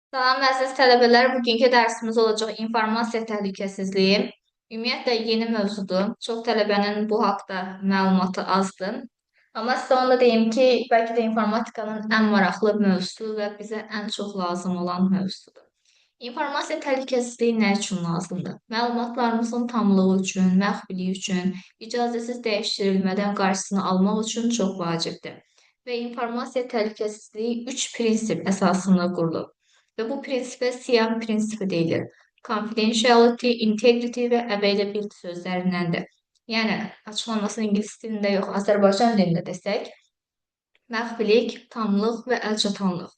Salam əziz tələbələr, bugünkü dərsimiz olacaq informasiya təhlükəsizliyi. Ümumiyyətlə yeni mövzudur. Çox tələbənin bu haqda məlumatı azdır. Amma sizə onu da deyim ki, bəlkə də informatikanın ən maraqlı mövzusu və bizə ən çox lazım olan mövzusudur. İnformasiya təhlükəsizliyi nə üçün lazımdır? Məlumatlarımızın tamlığı üçün, məxfilik üçün, icazəsiz dəyişdirilmədən qarşısını almaq üçün çox vacibdir. Və informasiya təhlükəsizliyi üç prinsip əsasında qurulub. Və bu prinsipə SIAM prinsipi deyilir. Confidentiality, integrity və availability sözlərindəndir. Yəni, açıqlamasını ingilis dilində yox, Azərbaycan dilində desək, məxfilik, tamlıq və əlçatanlıq.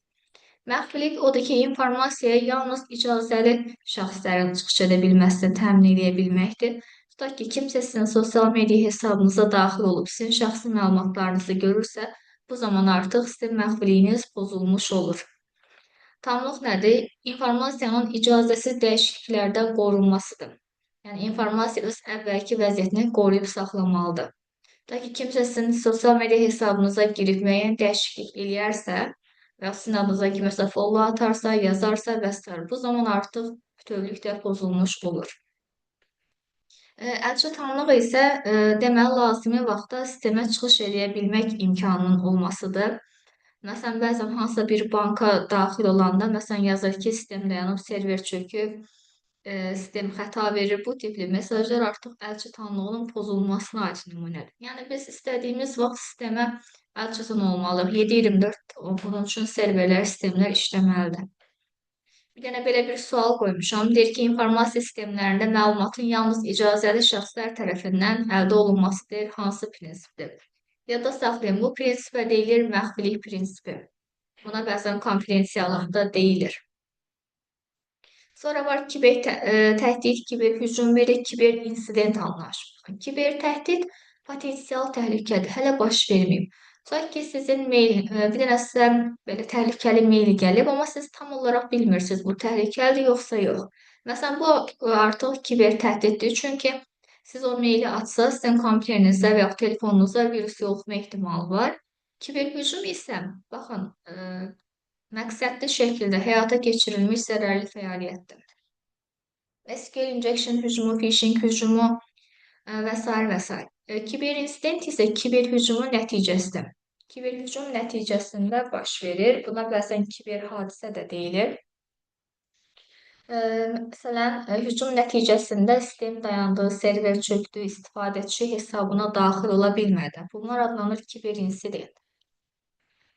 Məxfilik odur ki, informasiyaya yalnız icazəli şəxslərin çıxış edə bilməsini təmin edə bilməkdir. Tutaq ki, kimsə sizin sosial media hesabınıza daxil olub sizin şəxsi məlumatlarınızı görürsə, bu zaman artıq sizin məxfiliyiniz pozulmuş olur. Tamlıq nədir? İnformasiyanın icazəsiz dəyişikliklərdən qorunmasıdır. Yəni, informasiya öz əvvəlki vəziyyətini qoruyub saxlamalıdır. Ta ki, kimsə sizin sosial media hesabınıza girib müəyyən dəyişiklik eləyərsə və sizin adınıza kiməsə follow atarsa, yazarsa və s. bu zaman artıq bütövlükdə pozulmuş olur. Əlçatanlıq isə deməli lazımi vaxtda sistemə çıxış edə bilmək imkanının olmasıdır. Məsələn, bəzən hansısa bir banka daxil olanda, məsələn, yazır ki, sistem dayanıb, server çöküb, sistem xəta verir. Bu tipli mesajlar artıq əlçatanlığının pozulmasına aid nümunədir. Yəni, biz istədiyimiz vaxt sistemə əlçatan olmalıyıq. 7/24 bunun üçün serverlər, sistemlər işləməlidir. Bir dənə belə bir sual qoymuşam. Deyir ki, informasiya sistemlərində məlumatın yalnız icazəli şəxslər tərəfindən əldə olunmasıdır. Hansı prinsipdir? Yadda saxlayın, bu prinsipə deyilir məxfilik prinsipi. Buna bəzən konfidensiallıqda da deyilir. Sonra var kiber təhdid, kiber hücum və kiber insident anlayışı. Kiber təhdid potensial təhlükədir, hələ baş verməyib. Tutaq ki, sizin mail, bir dənə sizə belə təhlükəli mail gəlib, amma siz tam olaraq bilmirsiniz, bu təhlükəlidir yoxsa yox. Məsələn, bu artıq kiber təhdiddir, çünki siz o maili açsaz, sizin kompüterinizdə və yaxud telefonunuzda virus yoluxma ehtimalı var. Kiber hücum isə, baxın, məqsədli şəkildə həyata keçirilmiş zərərli fəaliyyətdir. SQL injection hücumu, phishing hücumu və s. və s. Kiber insident isə kiber hücumun nəticəsidir. Kiber hücum nəticəsində baş verir. Buna bəzən kiber hadisə də deyilir. Məsələn, hücum nəticəsində sistem dayandı, server çökdü, istifadəçi hesabına daxil ola bilmədi. Bunlar adlanır kiber insident.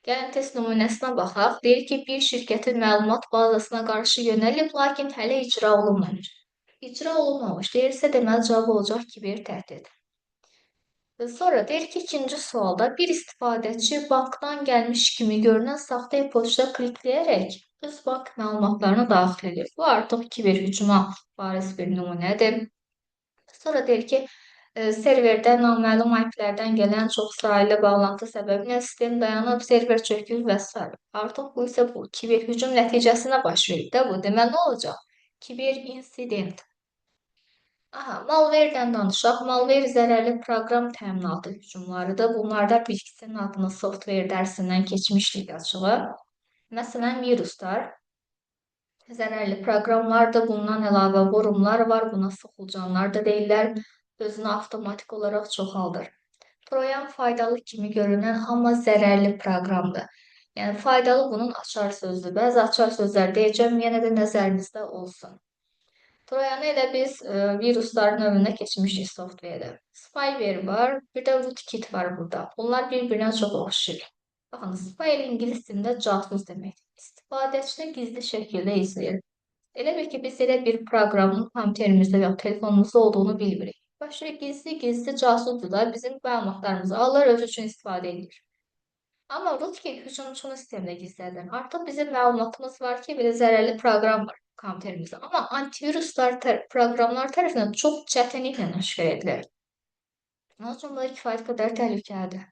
Gəlin test nümunəsinə baxaq. Deyir ki, bir şirkətin məlumat bazasına qarşı yönəlib, lakin hələ icra olunmamış. İcra olunmamış deyirsə, deməli cavab olacaq kiber təhdid. Sonra deyir ki, ikinci sualda bir istifadəçi bankdan gəlmiş kimi görünən saxta e-poçta klikləyərək öz bank məlumatlarını daxil edir. Bu artıq kiber hücuma bariz bir nümunədir. Sonra deyir ki, serverdə naməlum IP-lərdən gələn çoxsaylı bağlantı səbəbilə sistem dayanıb, server çökür və s. Artıq bu isə bu kiber hücum nəticəsinə baş verib də bu. Deməli nə olacaq? Kiber insident. Aha, malware'dən danışaq. Malware zərərli proqram təminatı hücumlarıdır. Bunlarda bilgisinin adını software dərsindən keçmişdik açığı. Məsələn, viruslar zərərli proqramlardır. Bundan əlavə vorumlar var. Buna soxulcanlar da deyirlər. Özünü avtomatik olaraq çoxaldır. Troyan faydalı kimi görünən, amma zərərli proqramdır. Yəni, faydalı bunun açar sözdür. Bəzi açar sözlər deyəcəm, yenə də nəzərinizdə olsun. Troyanı elə biz virusların növünə keçmişdik software-də. Spyware var, bir də rootkit var burada. Bunlar bir-birinə çox oxşayır. Baxın, spyware ingilis dilində casus deməkdir. İstifadəçini gizli şəkildə izləyir. Elə bil ki, biz elə bir proqramın kompüterimizdə və ya telefonumuzda olduğunu bilmirik. Başlayır gizli casusdur da bizim məlumatlarımızı alır, özü üçün istifadə edir. Amma rootkit hücumçunu sistemdə gizlədir. Artıq bizim məlumatımız var ki, belə zərərli proqram var kompüterimizdə. Amma antiviruslar proqramlar tərəfindən çox çətinliklə aşkar edilir. Onun üçün bunlar kifayət qədər təhlükəlidir.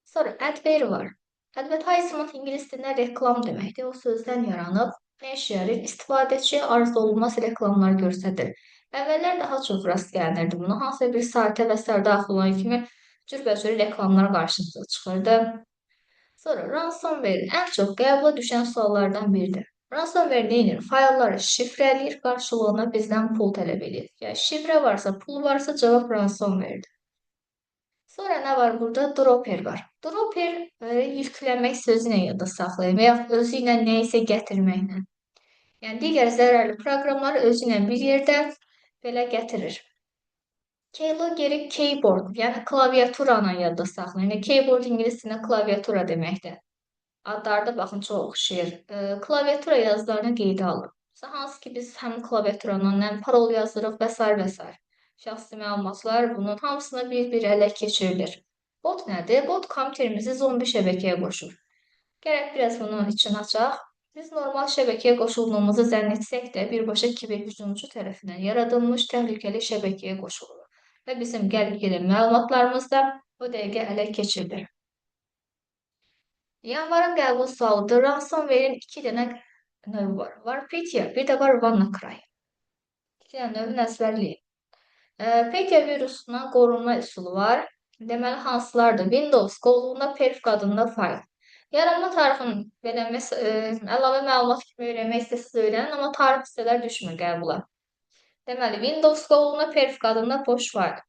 Sonra adware var. Advertisement ingilis dilində reklam deməkdir. O sözdən yaranıb, nə işə yarayır? İstifadəçiyə arzu olunmaz reklamlar göstərir. Əvvəllər daha çox rast gəlinirdi buna. Hansısa bir sayta və s. daxil olan kimi cürbəcür reklamlar qarşımıza çıxırdı. Sonra ransomware ən çox qəbula düşən suallardan biridir. Ransomware neyinir? Faylları şifreləyir, qarşılığında bizdən pul tələb edir. Yəni şifrə varsa, pul varsa cavab ransomware-dir. Sonra nə var burada? Dropper var. Dropper yükləmək sözünə yadda saxlayın və yaxud özü ilə nəyisə gətirməklə. Yəni digər zərərli proqramları özü ilə bir yerdə belə gətirir. Keylogger'i keyboard, yəni klaviaturanı yadda saxlayın. Yəni keyboard ingilis dilində klaviatura deməkdir. Adları da baxın çox oxşayır. Klaviatura yazılarını qeydə alın. Hansı ki biz həm klaviaturanın, həm parol yazırıq və s. və s. Şəxsi məlumatlar bunun hamısına bir-bir ələ keçirilir. Bot nədir? Bot kompüterimizi zombi şəbəkəyə qoşur. Gərək biraz bunun için açaq. Biz normal şəbəkəyə qoşulduğumuzu zənn etsək də birbaşa kiber hücumçu tərəfindən yaradılmış təhlükəli şəbəkəyə qoşulur və bizim gəlib gedən məlumatlarımız da o dəqiqə ələ keçirilir. Yanvarın qəbul sualıdır. Ransomware-in 2 dənə növü var. Var Petya, bir də var WannaCry. 2 dənə növünü əzbərləyin. Petya virusundan qorunma üsulu var. Deməli, hansılardır? Windows qovluğunda perf adında fayl. Yaranma tarixini belə əlavə məlumat kimi öyrənmək istəsiniz öyrənin, amma tarix hissələr düşmür qəbula. Deməli, Windows qovluğuna perf adında boş fayl.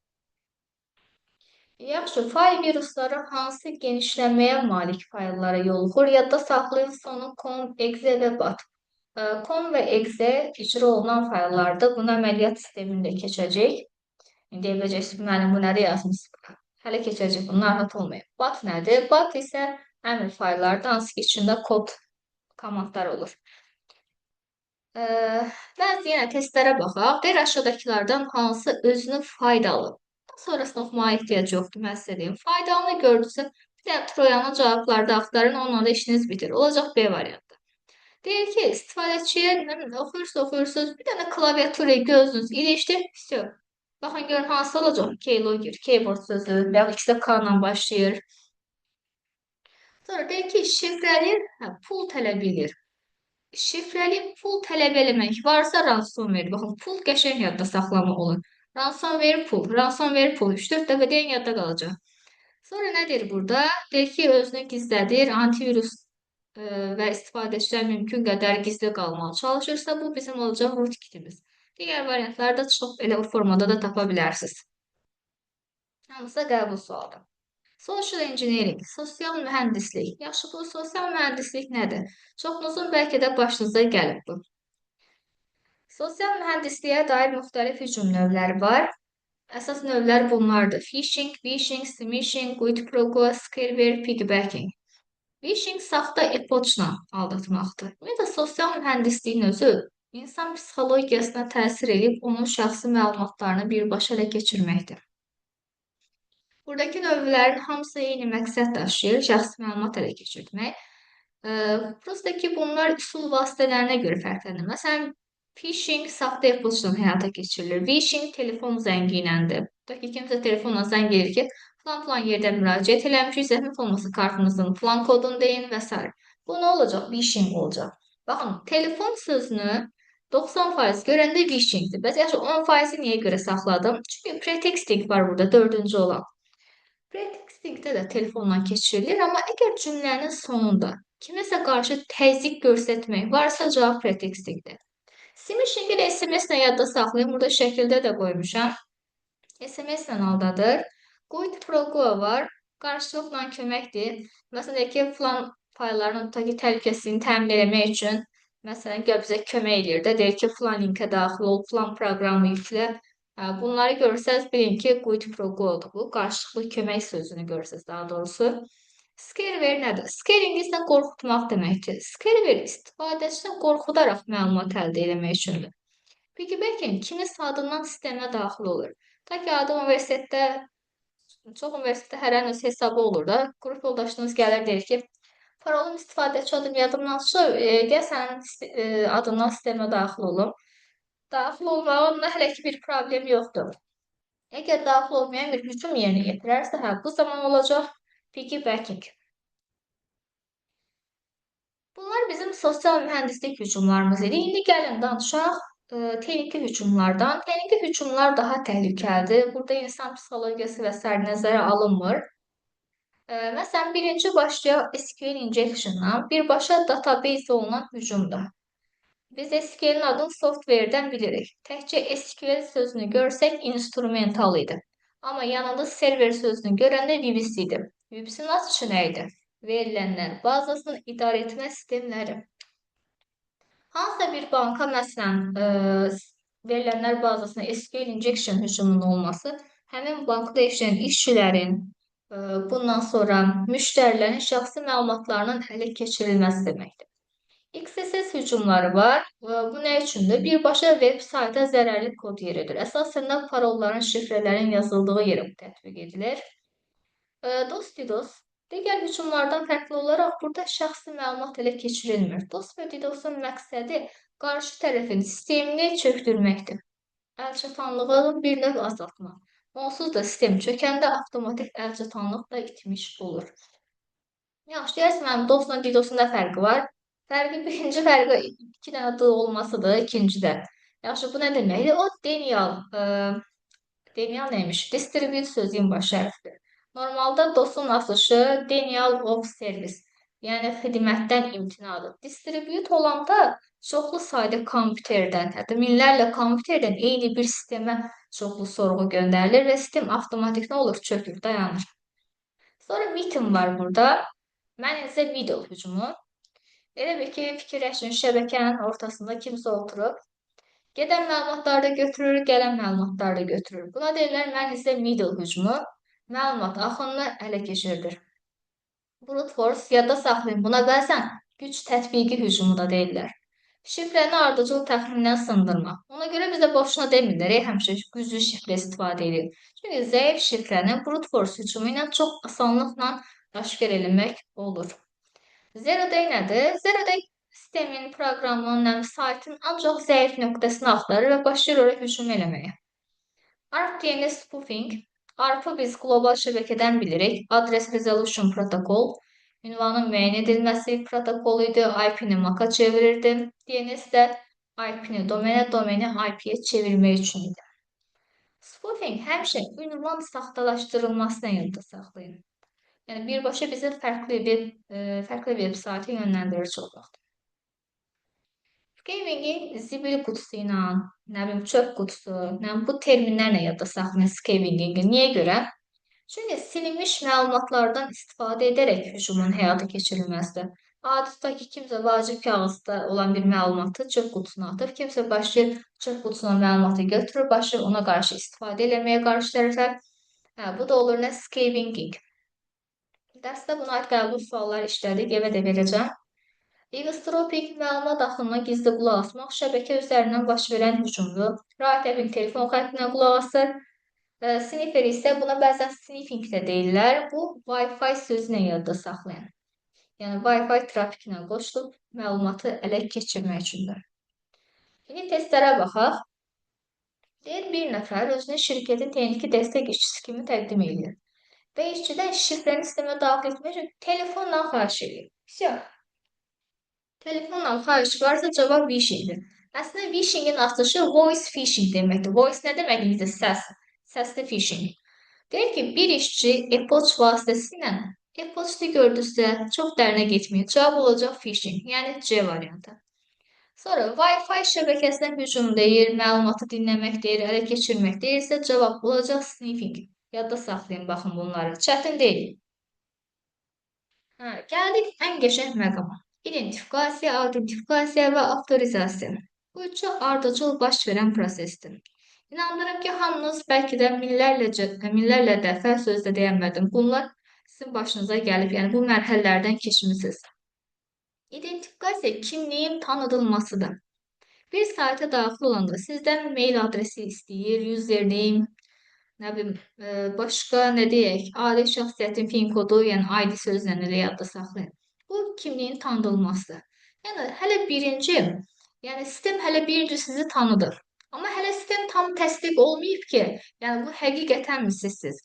Yaxşı, fayl virusları hansı genişlənməyə malik fayllara yoluxur? Yadda saxlayın sonu com, exe və bat. Com və exe icra olunan fayllardır. Bunu əməliyyat sistemində keçəcək. Deyə biləcəksiniz, müəllim bu nədə yazmışsınız? Hələ keçəcək, bunu narahat olmayın. Bat nədir? Bat isə əmr fayllardır, hansı ki içində kod komandlar olur. Bəzi yenə testlərə baxaq. Deyir aşağıdakılardan hansı özünü faydalı? Sonrasında oxumağa ehtiyac yoxdur, mən sizə deyim. Faydalını gördünüzsə, bir dənə Troyanı cavablarda axtarın, onunla da işiniz bitir. Olacaq B variantı. Deyir ki, istifadəçiyə oxuyursunuz, bir dənə klaviaturayı gözünüz ilişdir, все. Baxın, görün hansı olacaq? Keylogger, keyboard sözü, və ikisi də K ilə başlayır. Sonra deyir ki, şifrəli pul tələb edir. Şifrəli pul tələb eləmək varsa ransomware. Baxın, pul qəşəng yadda saxlama olur. Ransomware pul, ransomware pul. 3-4 dəfə deyən yadda qalacaq. Sonra nə deyir burada? Deyir ki, özünü gizlədir, antivirus və istifadəçilər mümkün qədər gizli qalmağa çalışırsa, bu bizim olacaq rootkitimiz. Digər variantları da çox elə formada da tapa bilərsiniz. Hamısı qəbul sualıdır. Social engineering, sosial mühəndislik. Yaxşı, bu sosial mühəndislik nədir? Çoxunuzun bəlkə də başınıza gəlib bu. Sosial mühəndisliyə dair müxtəlif hücum növləri var. Əsas növlər bunlardır. Phishing, vishing, smishing, quid pro quo, scareware, piggybacking. Phishing saxta e-poçla aldatmaqdır. Ümumiyyətlə, sosial mühəndisliyin özü insan psixologiyasına təsir edib onun şəxsi məlumatlarını birbaşa ələ keçirməkdir. Buradakı növlərin hamısı eyni məqsəd daşıyır, şəxsi məlumat ələ keçirmək. Prosta ki, bunlar üsul vasitələrinə görə fərqlənir. Məsələn, phishing saxta e-poçla həyata keçirilir. Vishing telefon zəngi iləndir. Buradakı kimsə telefonla zəng edir ki, falan yerdə müraciət eləmişik, zəhmət olmasa kartınızın falan kodunu deyin və s. Bu nə olacaq? Vishing olacaq. Baxın, telefon sözünü 90% görəndə vishingdir. Bəs yaxşı 10%-i niyə görə saxladım? Çünki pretexting var burada, 4-cü olan. Pretextingdə də telefonla keçirilir, amma əgər cümlənin sonunda kiməsə qarşı təzyiq göstərmək varsa, cavab pretextingdir. Smishing ilə SMS-lə yadda saxlayın, burada şəkildə də qoymuşam. SMS-lə aldadır. Quid pro quo var, qarşılıqla köməkdir. Məsələn, deyək ki, filan faylların təhlükəsizliyini təmin etmək üçün, məsələn, bizə kömək edir də, deyir ki, filan linkə daxil ol, filan proqramı yüklə. Bunları görsəz, bilin ki, quid pro quo'dur bu. Qarşılıqlı kömək sözünü görsəz daha doğrusu. Scareware nədir? Scare ingiliscə qorxutmaq deməkdir. Scareware istifadəçidən qorxudaraq məlumat əldə etmək üçündür. Piggybacking kiminsə adından sistemə daxil olur. Ta ki, adı universitetdə, çox universitetdə hərənin öz hesabı olur da. Qrup yoldaşınız gəlir, deyir ki, parolum istifadəçi adım yadımdan çıxıb, gəl sənin adından sistemə daxil olum. Daxil olmağımla hələ ki bir problem yoxdur. Əgər daxil olmayan bir hücum yerinə yetirərsə, bu zaman olacaq piggybacking. Bunlar bizim sosial mühəndislik hücumlarımız idi. İndi gəlin danışaq texniki hücumlardan. Texniki hücumlar daha təhlükəlidir. Burada insan psixologiyası və s. nəzərə alınmır. Məsələn, birinci başlayaq SQL injectiondan birbaşa database olunan hücumda. Biz SQL'in adını software'dən bilirik. Təkcə SQL sözünü görsək instrumental idi. Amma yanında server sözünü görəndə VPC idi. VPC'nin açışı nə idi? Verilənlər bazasını idarə etmə sistemləri. Hansısa bir banka məsələn verilənlər bazasına SQL injection hücumunun olması həmin bankda işləyən işçilərin, bundan sonra müştərilərin şəxsi məlumatlarının ələ keçirilməsi deməkdir. XSS hücumları var. Bu ne üçündür? Birbaşa web sayta zərərli kod yeridir. Əsasən də parolların, şifrələrin yazıldığı yerə bu tətbiq edilir. DOS, digər hücumlardan fərqli olaraq burada şəxsi məlumat elə keçirilmir. DOS və DDoS-un məqsədi qarşı tərəfin sistemini çökdürməkdir. Əlçatanlığı bir növ azaltmaq. Onsuz da sistem çökəndə avtomatik əlçatanlıq da itmiş olur. Yaxşı, deyəsən DOS-la DDoS-un nə fərqi var? Birinci fərqi iki dənə D olmasıdır, ikincidə. Yaxşı, bu nə deməkdir? O denial neymiş? Distribute sözün baş hərfidir. Normalda DOS-un açılışı denial of service, yəni xidmətdən imtinadır. Distribute olanda çoxlu sayda kompüterdən, hətta minlərlə kompüterdən eyni bir sistemə çoxlu sorğu göndərilir və sistem avtomatik nə olur? Çökür, dayanır. Sonra meeting var burada. Mənizə video hücumu. Elə bir ki, fikirləşin, şəbəkənin ortasında kimsə oturub, gedən məlumatları da götürür, gələn məlumatları da götürür. Buna deyirlər mənizə middle hücumu, məlumat axınını ələ keçirir. Brute force, yadda saxlayın, buna bəzən güc tətbiqi hücumu da deyirlər. Şifrəni ardıcıl təxminindən sındırmaq. Ona görə bizə boşuna demirlər, həmişə güclü şifrə istifadə edir. Çünki zəif şifrəni brute force hücumu ilə çox asanlıqla aşkar eləmək olur. Zero day nədir? Zero day sistemin, proqramın, saytın ancaq zəif nöqtəsini axtarır və başlayır oraya hücum eləməyə. ARP DNS spoofing. ARP-ı biz qlobal şəbəkədən bilirik. Address resolution protokol. Ünvanın müəyyən edilməsi protokolu idi. IP-ni MAC-a çevirirdi. DNS də IP-ni domenə, domeni IP-yə çevirmək üçün idi. Spoofing həmişə ünvan saxtalaşdırılmasına yadda saxlayın. Yəni birbaşa bizi fərqli web saytə yönləndirir çox vaxt. Scavenging zibil qutusu ilə, nə bilim çöp qutusu, bu terminlərlə yadda saxlayın scavengingi. Niyə görə? Çünki silinmiş məlumatlardan istifadə edərək hücumun həyata keçirilməsidir. Adi tutaq ki, kimsə vacib kağızda olan bir məlumatı çöp qutusuna atır, kimsə başlayır çöp qutusuna məlumatı götürür, başlayır ona qarşı istifadə eləməyə qarşı tərəfə. Bu da olur nə? Scavenging. Dərsdə buna aid qəbul suallar işlədik, evə də verəcəm. Eavesdropping məlumat axınına gizli qulaq asmaq şəbəkə üzərindən baş verən hücumdur. Rahatəbin telefon xəttinə qulaq asır. Sniffer isə buna bəzən sniffing də deyirlər. Bu Wi-Fi sözünə yadda saxlayın. Yəni Wi-Fi trafikinə qoşulub məlumatı ələ keçirmək üçündür. İndi testlərə baxaq. Deyir bir nəfər özünü şirkətin texniki dəstək işçisi kimi təqdim edir. Və işçidən şifrəni sistemə daxil etmək üçün telefonla xahiş edir. Telefonla xahiş varsa cavab phishingdir. Əslində phishingin açılışı voice phishing deməkdir. Voice nə demək? İngilizcə səs. Səsli phishing. Deyir ki, bir işçi e-poçt vasitəsilə e-poçtu gördüsə, çox dərinə getməyin. Cavab olacaq phishing, yəni C variantı. Sonra Wi-Fi şəbəkəsinə hücum deyir, məlumatı dinləmək deyir, ələ keçirmək deyirsə, cavab olacaq sniffing. Yadda saxlayın, baxın bunları. Çətin deyil. Gəldik ən qəşəng məqama. İdentifikasiya, autentifikasiya və avtorizasiya. Bu üçü ardıcıl baş verən prosesdir. İnandırım ki, hamınız bəlkə də minlərlə dəfə sözdə deyənmədim. Bunlar sizin başınıza gəlib, yəni bu mərhələlərdən keçmisiniz. İdentifikasiya kimliyin tanıdılmasıdır. Bir sayta daxil olanda sizdən mail adresi istəyir, username, nə bilim, başqa nə deyək, adi şəxsiyyətin PIN kodu, yəni ID sözlə elə yadda saxlayın. Bu kimliyin tanıdılmasıdır. Yəni hələ birinci, yəni sistem hələ birinci sizi tanıdır. Amma hələ sistem tam təsdiq olmayıb ki, yəni bu həqiqətənmi sizsiz?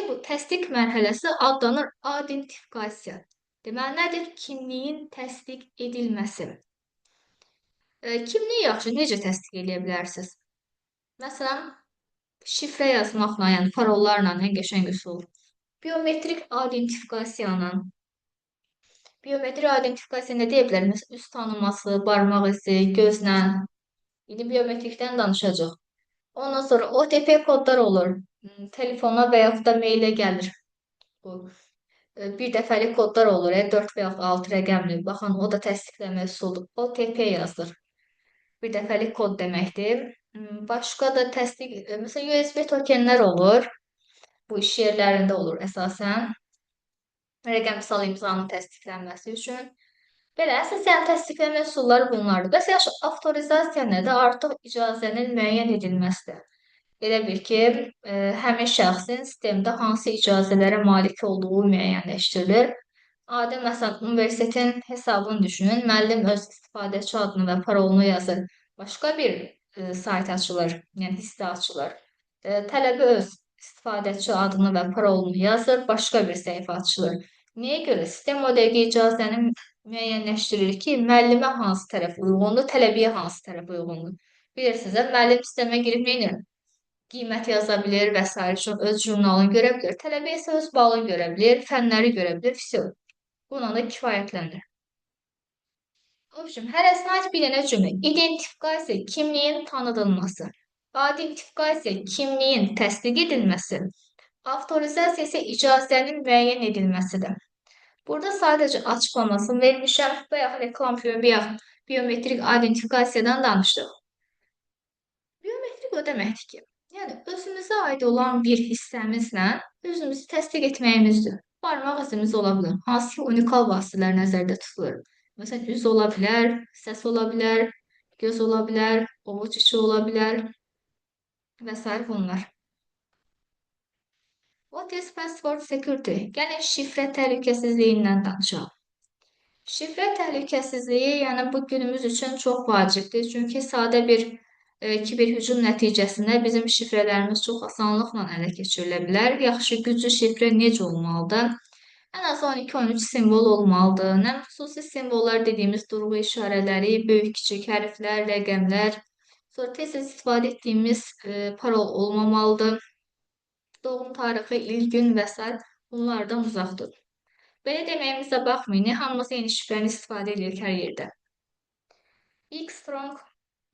Bu təsdiq mərhələsi adlanır identifikasiya. Deməli nədir? Kimliyin təsdiq edilməsi. Kimliyi yaxşı necə təsdiq edə bilərsiniz? Məsələn, şifrə yazmaqla, yəni parollarla ən qəşəng üsul. Biometrik identifikasiyanla. Biometri identifikasiya nə deyə bilərik? Məsələn, üz tanıması, barmaq izi, gözlə. İndi biometrikdən danışacağıq. Ondan sonra OTP kodlar olur. Telefona və yaxud da meylə gəlir. Bu bir dəfəlik kodlar olur, 4 və yaxud 6 rəqəmli. Baxın, o da təsdiqləmə üsuludur. OTP yazılır. Bir dəfəlik kod deməkdir. Başqa da təsdiq, məsələn, USB tokenlər olur. Bu iş yerlərində olur əsasən. Rəqəmsal imzanın təsdiqlənməsi üçün. Belə, əsasən təsdiqləmə üsulları bunlardır. Bəs yaxşı, avtorizasiya nədir? Artıq icazənin müəyyən edilməsidir. Elə bil ki, həmin şəxsin sistemdə hansı icazələrə malik olduğu müəyyənləşdirilir. Adi məsələn, universitetin hesabını düşünün. Müəllim öz istifadəçi adını və parolunu yazır. Başqa bir sayt açılır, yəni hissə açılır. Tələbə öz istifadəçi adını və parolunu yazır, başqa bir səhifə açılır. Niyə görə? Sistem o dəqiqə icazəni müəyyənləşdirir ki, müəllimə hansı tərəf uyğundur, tələbəyə hansı tərəf uyğundur. Bilirsiniz, müəllim sistemə girib nə edir? Qiymət yaza bilir və s. üçün öz jurnalını görə bilir. Tələbə isə öz balını görə bilir, fənləri görə bilir, vəsə. Bununla da kifayətlənir. Hərəsinə aid bir dənə cümlə. İdentifikasiya, kimliyin tanıdılması. Identifikasiya, kimliyin təsdiq edilməsi. Avtorizasiya isə icazənin müəyyən edilməsidir. Burada sadəcə açıqlamasını vermişəm və yaxud reklam kimi biometrik identifikasiyadan danışdıq. Biometrik o deməkdir ki, yəni özümüzə aid olan bir hissəmizlə özümüzü təsdiq etməyimizdir. Barmaq izimiz ola bilər. Hansı ki, unikal vasitələr nəzərdə tutulur. Məsələn, üz ola bilər, səs ola bilər, göz ola bilər, ovuc içi ola bilər və s. bunlar. What is password security? Gəlin şifrə təhlükəsizliyindən danışaq. Şifrə təhlükəsizliyi, yəni bu günümüz üçün çox vacibdir. Çünki sadə bir kiberhücum nəticəsində bizim şifrələrimiz çox asanlıqla ələ keçirilə bilər. Yaxşı, güclü şifrə necə olmalıdır? Ən azı 12-13 simvol olmalıdır. Nə xüsusi simvollar dediyimiz durğu işarələri, böyük, kiçik hərflər, rəqəmlər, sonra tez-tez istifadə etdiyimiz parol olmamalıdır. Doğum tarixi, il, gün və s. bunlardan uzaq durun. Belə deməyimizə baxmayın, hamımız eyni şifrəni istifadə edirik hər yerdə. Big Strong.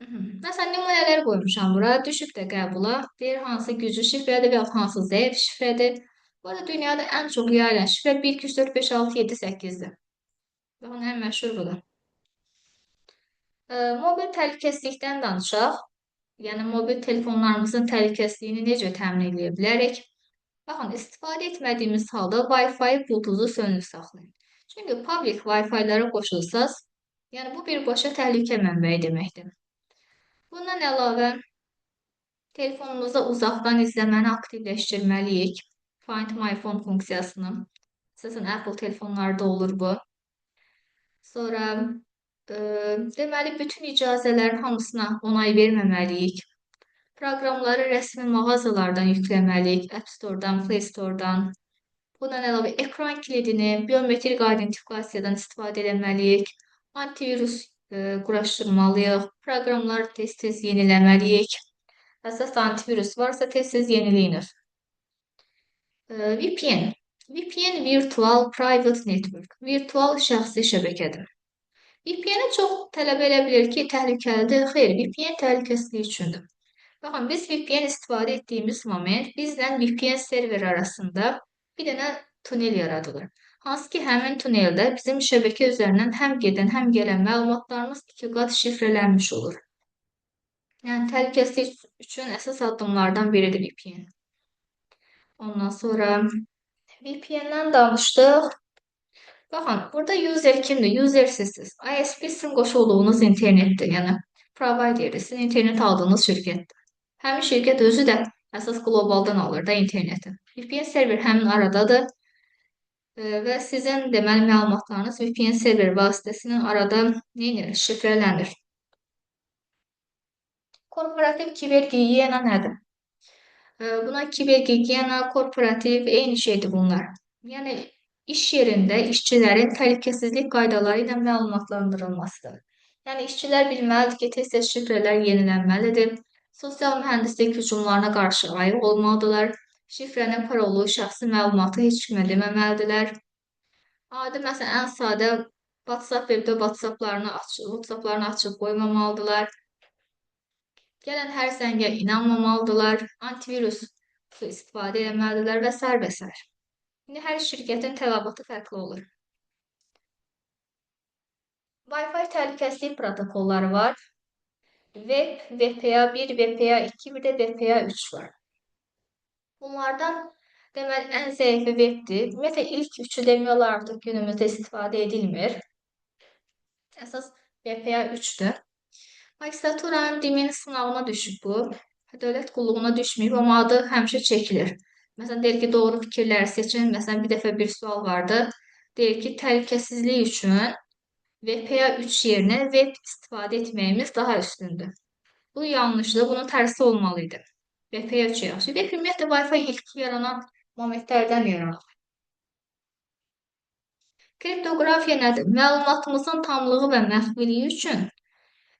Məsələn, nümunələr qoymuşam bura. Düşüb də qəbula. Deyir, hansı güclü şifrədir və hansı zəif şifrədir. Bu arada dünyada ən çox yayılan şifrə 1, 2, 3, 4, 5, 6, 7, 8-dir. Baxın, ən məşhur budur. Mobil təhlükəsizlikdən danışaq. Yəni, mobil telefonlarımızın təhlükəsizliyini necə təmin edə bilərik? Baxın, istifadə etmədiyimiz halda Wi-Fi bluetooth-u sönük saxlayın. Çünki public Wi-Fi-lara qoşulsaz, yəni bu birbaşa təhlükə mənbəyi deməkdir. Bundan əlavə, telefonumuzda uzaqdan izləməni aktivləşdirməliyik. Find My Phone funksiyasını. Əsasən Apple telefonlarda olur bu. Sonra, deməli, bütün icazələrin hamısına onay verməməliyik. Proqramları rəsmi mağazalardan yükləməliyik, App Store-dan, Play Store-dan. Bundan əlavə ekran kilidini biometrik identifikasiyadan istifadə etməliyik. Antivirus quraşdırmalıyıq. Proqramları tez-tez yeniləməliyik. Əsas antivirus varsa tez-tez yeniləyiniz. VPN. VPN Virtual Private Network. Virtual şəxsi şəbəkədir. VPN-i çox tələb elə bilir ki, təhlükəlidir. Xeyr, VPN təhlükəsizlik üçündür. Baxın, biz VPN istifadə etdiyimiz moment bizlə VPN server arasında bir dənə tunel yaradılır. Hansı ki, həmin tuneldə bizim şəbəkə üzərindən həm gedən, həm gələn məlumatlarımız 2 qat şifrələnmiş olur. Yəni, təhlükəsizlik üçün əsas addımlardan biridir VPN. Ondan sonra VPN-dən danışdıq. Baxın, burada user kimdir? User sizsiniz. ISP sizin qoşulduğunuz internetdir. Yəni, provider sizin internet aldığınız şirkətdir. Həmin şirkət özü də əsas qlobaldan alır da interneti. VPN server həmin aradadır və sizin deməli məlumatlarınız VPN server vasitəsilə arada şifrələnir. Korporativ kibergigiyena nədir? Buna kibergigiyena, korporativ eyni şeydir bunlar. Yəni, iş yerində işçilərin təhlükəsizlik qaydaları ilə məlumatlandırılmasıdır. Yəni, işçilər bilməlidir ki, tez-tez şifrələr yenilənməlidir. Sosial mühəndislik hücumlarına qarşı ayıq olmalıdırlar. Şifrənin parolu, şəxsi məlumatı heç kimə deməməlidirlər. Adi məsələn ən sadə WhatsApp webdə WhatsApplarını açıb qoymamalıdırlar. Gələn hər zəngə inanmamalıdırlar. Antivirus istifadə etməlidirlər və sair və sair. İndi hər şirkətin tələbatı fərqli olur. Wi-Fi təhlükəsizlik protokolları var. Web, VPA1, VPA2, bir də VPA3 var. Bunlardan deməli ən zəifi webdir. Ümumiyyətlə ilk üçü demək olar artıq günümüzdə istifadə edilmir. Əsas VPA3-dür. Magistraturanın dimin sınavına düşüb bu. Dövlət qulluğuna düşməyib, amma adı həmişə çəkilir. Məsələn, deyir ki, doğru fikirləri seçin. Məsələn, bir dəfə bir sual vardı. Deyir ki, təhlükəsizlik üçün VPA3 yerinə web istifadə etməyimiz daha üstündür. Bu yanlışdır, bunun tərsi olmalıydı. VPA3 yaxşı. Və ümumiyyətlə Wi-Fi ilk yaranan momentlərdən yaranır. Kriptoqrafiya nədir? Məlumatımızın tamlığı və məxfiliyi üçün,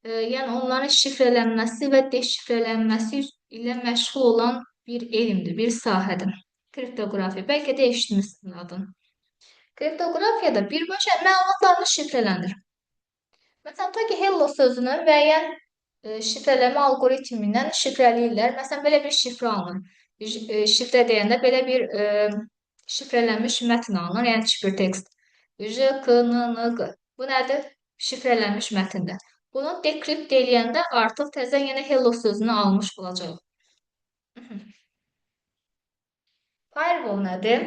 yəni onların şifrələnməsi və deşifrələnməsi ilə məşğul olan bir elmdir, bir sahədir. Kriptoqrafiya, bəlkə də eşitmişsiniz adını. Kriptografiyada birbaşa məlumatlarını şifrələnir. Məsələn, ta ki hello sözünü müəyyən şifrələmə algoritmindən şifrələyirlər. Məsələn, belə bir şifrə alınır. Şifrə deyəndə belə bir şifrələnmiş mətn alınır, yəni şifrtekst. JKNNQ. Bu nədir? Şifrələnmiş mətndir. Bunu dekript eləyəndə artıq təzə yenə hello sözünü almış olacaq. Firewall nədir?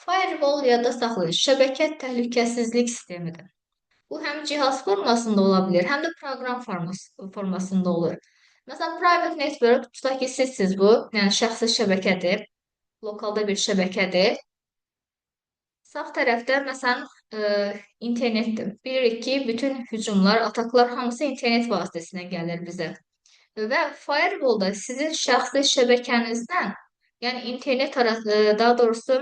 Firewall yadda saxlayın, şəbəkə təhlükəsizlik sistemidir. Bu həm cihaz formasında ola bilər, həm də proqram formasında olur. Məsələn, private network, tutaq ki, sizsiz bu, yəni şəxsi şəbəkədir, lokalda bir şəbəkədir. Sağ tərəfdə, məsələn, internetdir. Bilirik ki, bütün hücumlar, ataklar hamısı internet vasitəsilə gəlir bizə. Və firewallda sizin şəxsi şəbəkənizdən, yəni internet daha doğrusu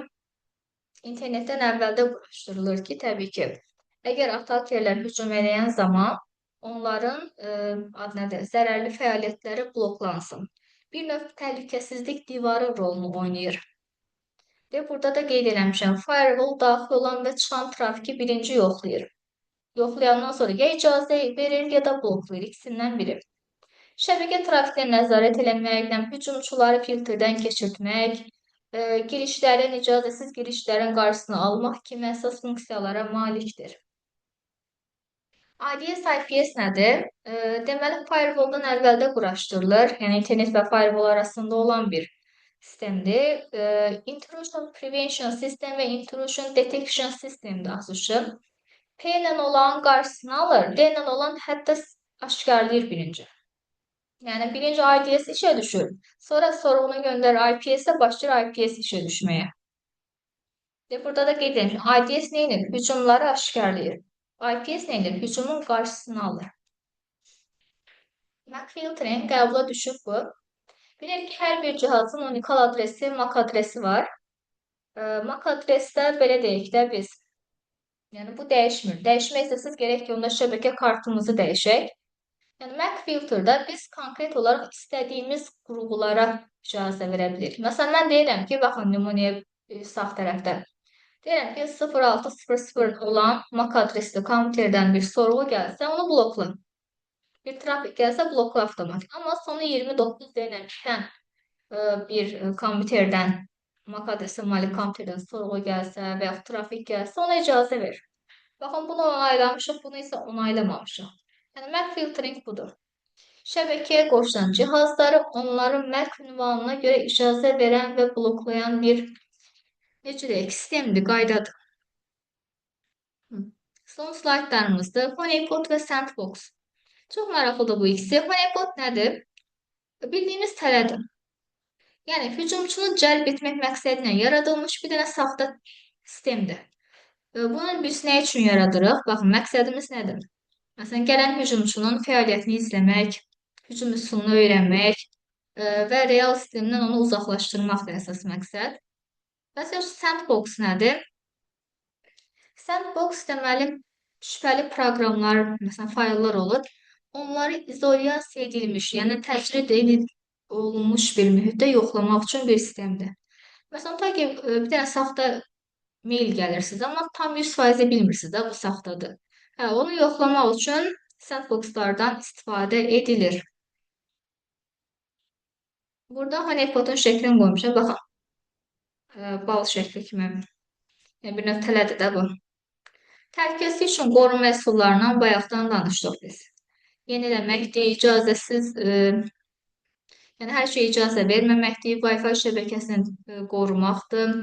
internetdən əvvəldə quraşdırılır ki, təbii ki, əgər atakerlər hücum edən zaman onların zərərli fəaliyyətləri bloklansın. Bir növ təhlükəsizlik divarı rolunu oynayır. Və burada da qeyd eləmişəm, firewall daxil olan və çıxan trafiki birinci yoxlayır. Yoxlayandan sonra ya icazə verir, ya da bloklayır, ikisindən biri. Şəbəkə trafiklə nəzarət eləməklə hücumçuları filtrdən keçirtmək, girişlərin, icazəsiz girişlərin qarşısını almaq kimi əsas funksiyalara malikdir. IDS IPS nədir? Deməli, firewalldan əvvəldə quraşdırılır. Yəni, internet və firewall arasında olan bir sistemdir. Intrusion Prevention System və Intrusion Detection System daxışı. P ilə olan qarşısını alır, D ilə olan hətta aşkarlayır birinci. Yəni, birinci IDS işə düşür. Sonra sorğunu göndərir IPS-ə, başlayır IPS işə düşməyə. Və burada da qeyd edilmiş, IDS neyinir? Hücumları aşkarlayır. IPS neyindir? Hücumun qarşısını alır. MAC filtering qəbula düşüb bu. Bilirik ki, hər bir cihazın unikal adresi, MAC adresi var. MAC adresdə belə deyək də biz. Yəni, bu dəyişmir. Dəyişmək istəsiniz, gərək ki, onda şəbəkə kartımızı dəyişək. Yəni, MAC filterdə biz konkret olaraq istədiyimiz qurğulara icazə verə bilirik. Məsələn, mən deyirəm ki, baxın, nümunəyə sağ tərəfdə. Deyirəm ki, 0600 olan MAC adresli kompüterdən bir sorğu gəlsə, onu blokla. Bir trafik gəlsə, blokla avtomatik. Amma sonu 29 deyilən bir kompüterdən, MAC adresi malik kompüterdən sorğu gəlsə və yaxud trafik gəlsə, ona icazə verir. Baxın, bunu onaylamışıq, bunu isə onaylamamışıq. Yəni, MAC filtering budur. Şəbəkəyə qoşulan cihazları onların MAC ünvanına görə icazə verən və bloklayan bir necə deyək, sistemdir, qaydadır. Son slaytlarımızda honeypot və sandbox. Çox maraqlıdır bu ikisi. Honeypot nədir? Bildiyimiz tələdir. Yəni, hücumçunu cəlb etmək məqsədi ilə yaradılmış bir dənə saxta sistemdir. Bunu biz nə üçün yaradırıq? Baxın, məqsədimiz nədir? Məsələn, gələn hücumçunun fəaliyyətini izləmək, hücum üsulunu öyrənmək və real sistemdən onu uzaqlaşdırmaqdır əsas məqsəd. Məsələn, sandbox nədir? Sandbox deməli, şübhəli proqramlar, məsələn, fayllar olur. Onları izolyasiya edilmiş, yəni təcrid olunmuş bir mühitdə yoxlamaq üçün bir sistemdir. Məsələn, ta ki, bir dənə saxta mail gəlir sizə, amma tam 100% bilmirsiniz də bu saxtadır. Hə, onu yoxlamaq üçün sandboxlardan istifadə edilir. Burada honeypotun şəklini qoymuşam. Baxın, bal şəkli kimi. Yəni bir növ tələdir də bu. Təhlükəsizlik üçün qorunma üsullarından bayaqdan danışdıq biz. Yeniləməkdir, icazəsiz, yəni hər şeyə icazə verməməkdir, Wi-Fi şəbəkəsini qorumaqdır,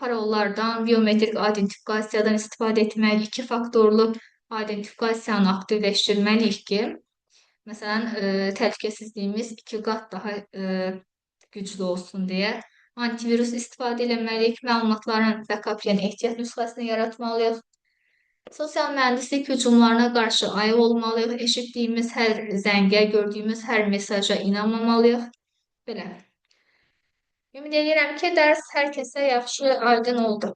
parollardan, biometrik identifikasiyadan istifadə etmək, iki faktorlu identifikasiyanı aktivləşdirməliyik ki, məsələn, təhlükəsizliyimiz 2 qat daha güclü olsun deyə antivirus istifadə etməliyik, məlumatların backup, yəni ehtiyat nüsxəsini yaratmalıyıq. Sosial mühəndislik hücumlarına qarşı ayıq olmalıyıq, eşitdiyimiz hər zəngə, gördüyümüz hər mesaja inanmamalıyıq. Belə. Ümid edirəm ki, dərs hər kəsə yaxşı, aydın oldu.